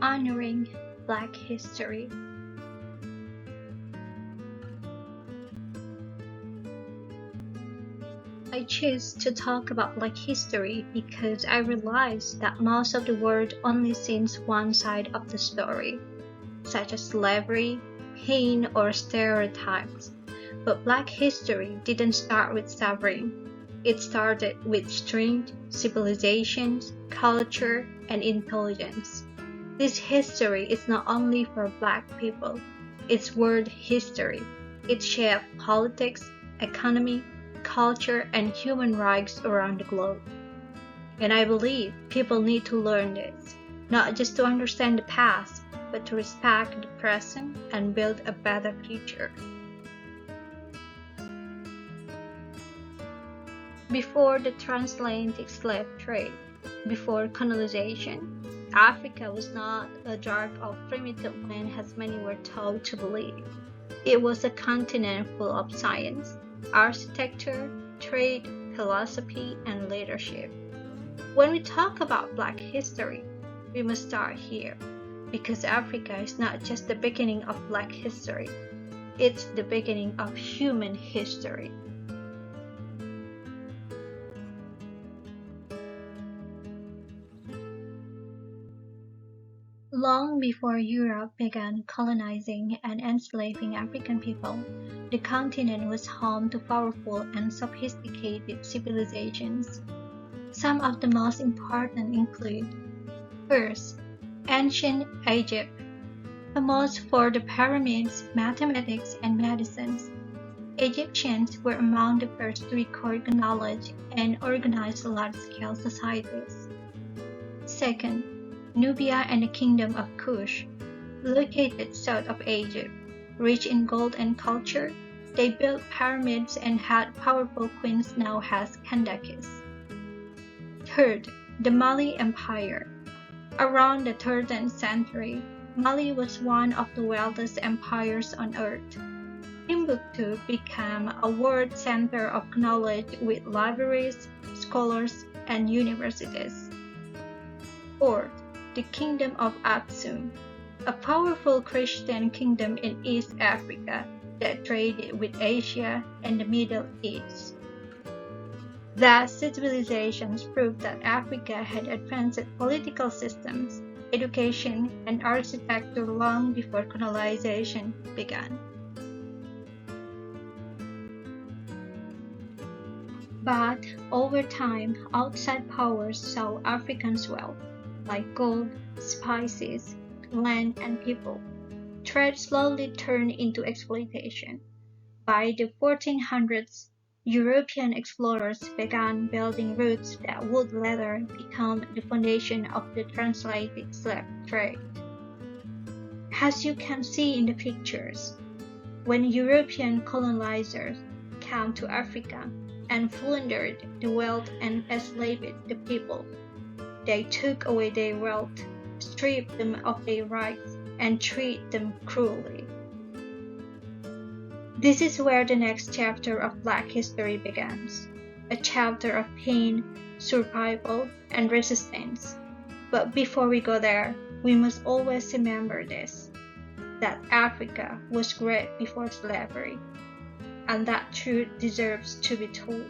Honoring Black History. I choose to talk about Black history because I realize that most of the world only sees one side of the story, such as slavery, pain, or stereotypes. But Black history didn't start with suffering. It started with strength, civilizations, culture, and intelligence. This history is not only for Black people, it's world history. It shaped politics, economy, culture, and human rights around the globe. And I believe people need to learn this, not just to understand the past, but to respect the present and build a better future. Before the transatlantic slave trade, before colonization, Africa was not a dark or primitive land as many were told to believe. It was a continent full of science, architecture, trade, philosophy, and leadership. When we talk about Black history, we must start here, because Africa is not just the beginning of Black history, it's the beginning of human history. Long before Europe began colonizing and enslaving African people, the continent was home to powerful and sophisticated civilizations. Some of the most important include: first, ancient Egypt, famous for the pyramids, mathematics, and medicines. Egyptians were among the first to record knowledge and organize large-scale societies. Second, Nubia and the Kingdom of Kush, located south of Egypt. Rich in gold and culture, they built pyramids and had powerful queens known as Candaces. Third, the Mali Empire. Around the 13th century, Mali was one of the wealthiest empires on earth. Timbuktu became a world center of knowledge with libraries, scholars, and universities. Fourth, the Kingdom of Aksum, a powerful Christian kingdom in East Africa that traded with Asia and the Middle East. Thus, civilizations proved that Africa had advanced political systems, education, and architecture long before colonization began. But over time, outside powers saw Africans' wealth, like gold, spices, land, and people. Trade slowly turned into exploitation. By the 1400s, European explorers began building routes that would later become the foundation of the transatlantic slave trade. As you can see in the pictures, when European colonizers came to Africa and plundered the wealth and enslaved the people, they took away their wealth, stripped them of their rights, and treated them cruelly. This is where the next chapter of Black history begins, a chapter of pain, survival, and resistance. But before we go there, we must always remember this, that Africa was great before slavery, and that truth deserves to be told.